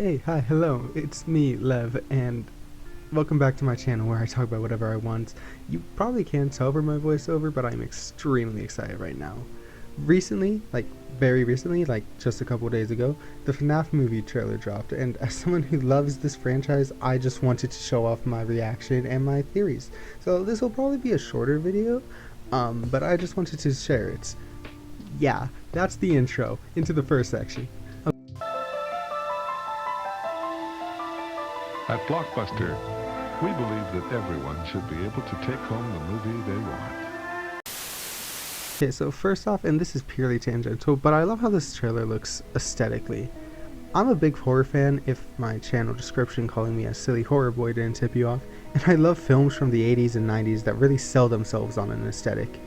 Hi, hello, it's me, Lev, and welcome back to my channel where I talk about whatever I want. You probably can't tell from my voiceover, but I'm extremely excited right now. Recently, very recently, just a couple days ago, the FNAF movie trailer dropped, and as someone who loves this franchise, I just wanted to show off my reaction and my theories. So this will probably be a shorter video, but I just wanted to share it. Yeah, that's the intro into the first section. At Blockbuster, we believe that everyone should be able to take home the movie they want. Okay, so first off, and this is purely tangential, but I love how this trailer looks aesthetically. I'm a big horror fan, if my channel description calling me a silly horror boy didn't tip you off, and I love films from the 80s and 90s that really sell themselves on an aesthetic.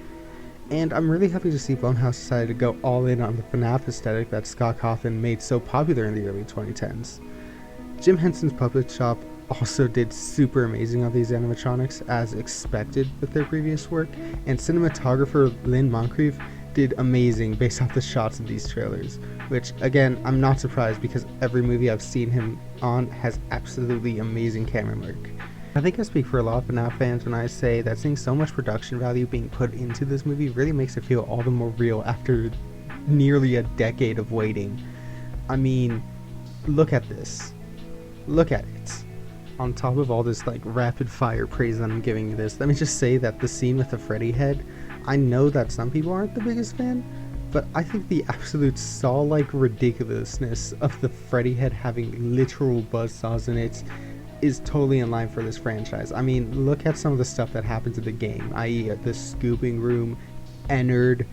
And I'm really happy to see Blumhouse decided to go all in on the FNAF aesthetic that Scott Cawthon made so popular in the early 2010s. Jim Henson's Puppet Shop also did super amazing on these animatronics, as expected with their previous work, and cinematographer Lynn Moncrief did amazing based off the shots of these trailers, which again, I'm not surprised because every movie I've seen him on has absolutely amazing camera work. I think I speak for a lot of FNAF fans when I say that seeing so much production value being put into this movie really makes it feel all the more real after nearly a decade of waiting. I mean, look at this. Look at it. On top of all this rapid fire praise that I'm giving you this, let me just say that the scene with the Freddy head, I know that some people aren't the biggest fan, but I think the absolute Saw-like ridiculousness of the Freddy head having literal buzzsaws in it is totally in line for this franchise. I mean, look at some of the stuff that happens in the game, i.e. the scooping room, Ennard,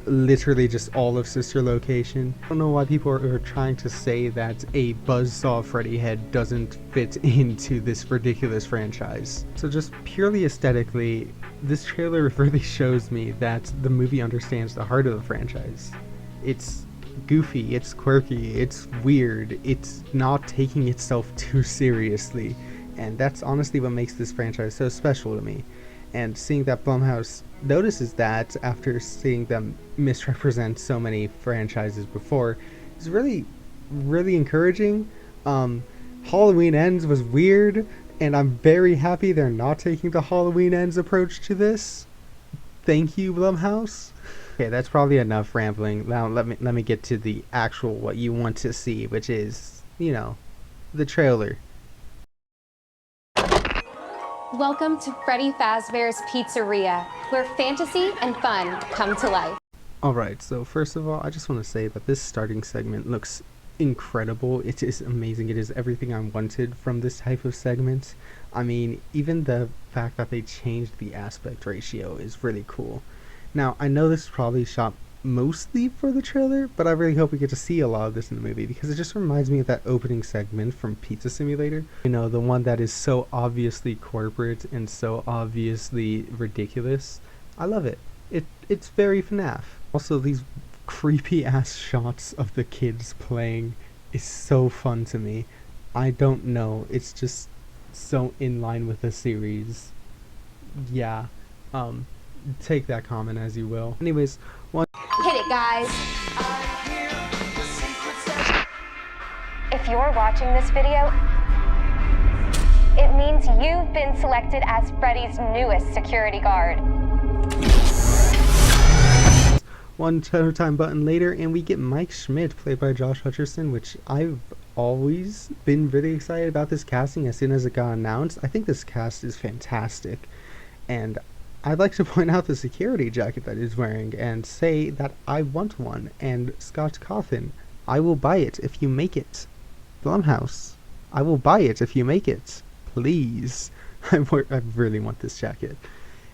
literally just all of Sister Location. I don't know why people are trying to say that a buzzsaw Freddy head doesn't fit into this ridiculous franchise. So just purely aesthetically, this trailer really shows me that the movie understands the heart of the franchise. It's goofy, it's quirky, it's weird, it's not taking itself too seriously, and that's honestly what makes this franchise so special to me. And seeing that Blumhouse notices that after seeing them misrepresent so many franchises before is really encouraging. Halloween Ends was weird, and I'm very happy they're not taking the Halloween Ends approach to this. Thank you, Blumhouse. Okay, that's probably enough rambling. Now let me get to the actual what you want to see, which is, the trailer. Welcome to Freddy Fazbear's Pizzeria, where fantasy and fun come to life. Alright, so first of all, I just want to say that this starting segment looks incredible. It is amazing. It is everything I wanted from this type of segment. I mean, even the fact that they changed the aspect ratio is really cool. Now, I know this is probably shot mostly for the trailer, but I really hope we get to see a lot of this in the movie because it just reminds me of that opening segment from Pizza Simulator. You know, the one that is so obviously corporate and so obviously ridiculous. I love it. It's very FNAF. Also, these creepy ass shots of the kids playing is so fun to me. I don't know, it's just so in line with the series. Yeah, take that comment as you will. Anyways, Hit it, guys. If you're watching this video, it means you've been selected as Freddy's newest security guard. one time button later, and we get Mike Schmidt, played by Josh Hutcherson, which I've always been really excited about this casting as soon as it got announced. I think this cast is fantastic, and I'd like to point out the security jacket that he's wearing and say that I want one, and Scott Cawthon, I will buy it if you make it. Blumhouse, I will buy it if you make it. Please. I really want this jacket.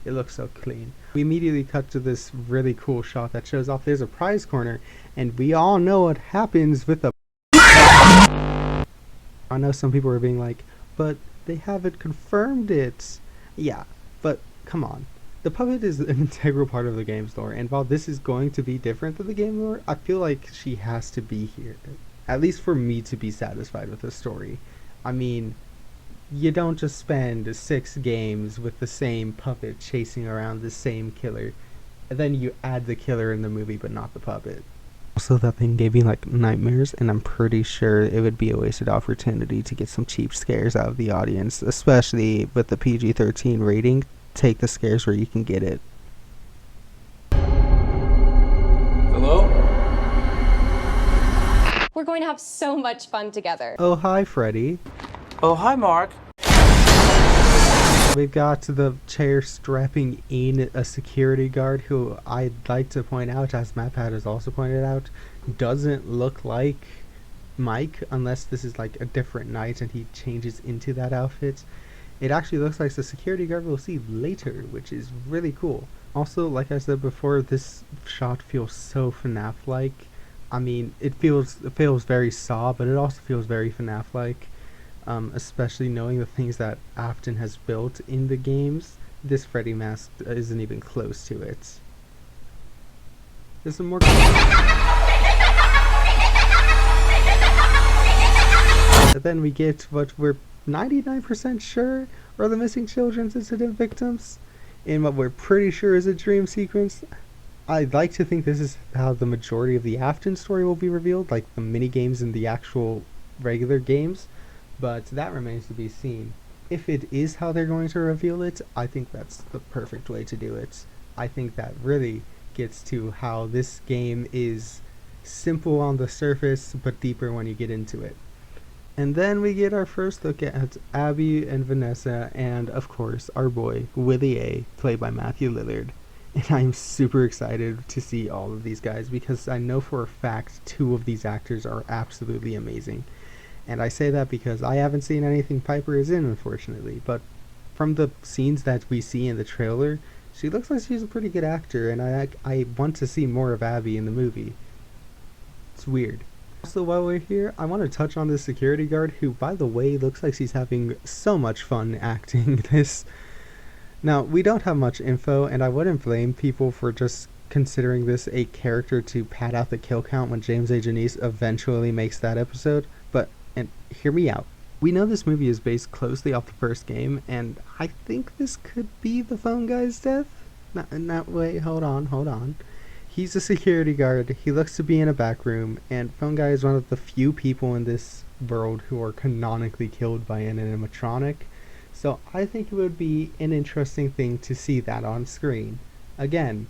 It looks so clean. We immediately cut to this really cool shot that shows off there's a prize corner, and we all know what happens with the I know some people are being like, but they haven't confirmed it. Yeah, but come on. The puppet is an integral part of the game's lore, and while this is going to be different than the game lore, I feel like she has to be here. At least for me to be satisfied with the story. I mean, you don't just spend 6 games with the same puppet chasing around the same killer, and then you add the killer in the movie but not the puppet. Also, that thing gave me like nightmares, and I'm pretty sure it would be a wasted opportunity to get some cheap scares out of the audience, especially with the PG-13 rating. Take the scares where you can get it. Hello? We're going to have so much fun together. Oh, hi, Freddy. Oh, hi, Mark. We've got the chair strapping in a security guard who I'd like to point out, as MapPad has also pointed out, doesn't look like Mike unless this is like a different night and he changes into that outfit. It actually looks like the security guard we'll see later, which is really cool. Also, like I said before, this shot feels so FNAF-like. I mean, it feels very Saw, but it also feels very FNAF-like. Especially knowing the things that Afton has built in the games. This Freddy mask isn't even close to it. There's some more. And then we get what we're 99% sure are the missing children's incident victims in what we're pretty sure is a dream sequence. I'd like to think this is how the majority of the Afton story will be revealed, like the mini games in the actual regular games. But that remains to be seen. If it is how they're going to reveal it, I think that's the perfect way to do it. I think that really gets to how this game is simple on the surface, but deeper when you get into it. And then we get our first look at Abby and Vanessa, and of course our boy, Willie A, played by Matthew Lillard. And I'm super excited to see all of these guys because I know for a fact 2 of these actors are absolutely amazing. And I say that because I haven't seen anything Piper is in, unfortunately, but from the scenes that we see in the trailer, she looks like she's a pretty good actor, and I want to see more of Abby in the movie. It's weird. Also, while we're here, I want to touch on this security guard, who, by the way, looks like she's having so much fun acting this. Now, we don't have much info, and I wouldn't blame people for just considering this a character to pad out the kill count when James A. Janice eventually makes that episode, but and hear me out. We know this movie is based closely off the first game, and I think this could be the phone guy's death. Wait, hold on. He's a security guard. He looks to be in a back room, and phone guy is one of the few people in this world who are canonically killed by an animatronic. So I think it would be an interesting thing to see that on screen. Again,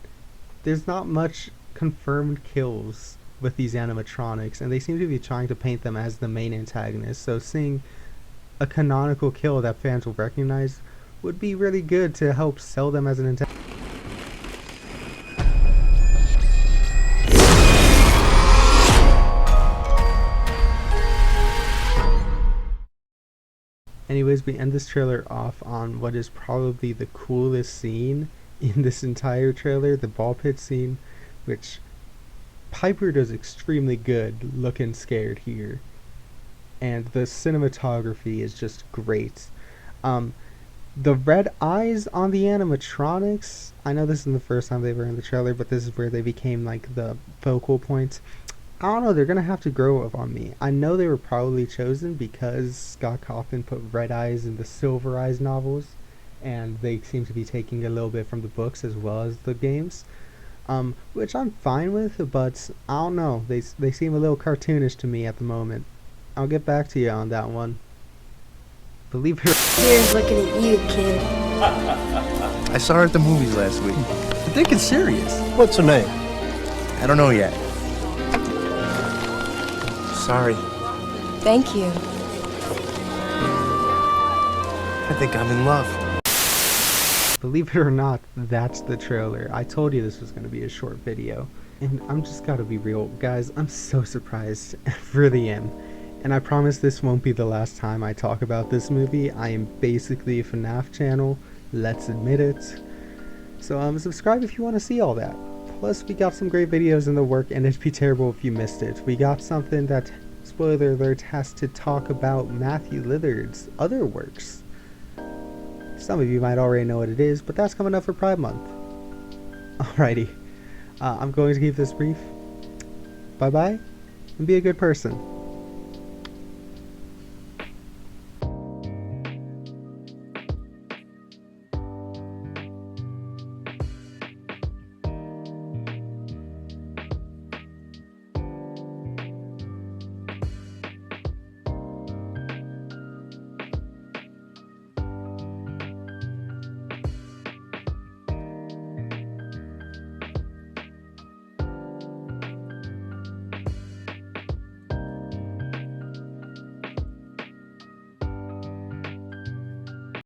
there's not much confirmed kills with these animatronics, and they seem to be trying to paint them as the main antagonist, so seeing a canonical kill that fans will recognize would be really good to help sell them as an antagonist. Anyways, we end this trailer off on what is probably the coolest scene in this entire trailer, the ball pit scene, which Piper does extremely good looking scared here, and the cinematography is just great. The red eyes on the animatronics, I know this isn't the first time they were in the trailer, but this is where they became like the focal point. I don't know, they're gonna have to grow up on me. I know they were probably chosen because Scott Cawthon put red eyes in the Silver Eyes novels, and they seem to be taking a little bit from the books as well as the games. Which I'm fine with, but I don't know, they seem a little cartoonish to me at the moment. I'll get back to you on that one. Believe it. Here's looking at you, kid. I saw her at the movies last week. I think it's serious. What's her name? I don't know yet. Sorry. Thank you. I think I'm in love. Believe it or not, that's the trailer. I told you this was going to be a short video. And I'm just gotta be real, guys, I'm so surprised. I really am. And I promise this won't be the last time I talk about this movie. I am basically a FNAF channel, let's admit it. So subscribe if you want to see all that. Plus, we got some great videos in the work, and it'd be terrible if you missed it. We got something that, spoiler alert, has to talk about Matthew Lillard's other works. Some of you might already know what it is, but that's coming up for Pride Month. Alrighty, I'm going to keep this brief. Bye bye, and be a good person.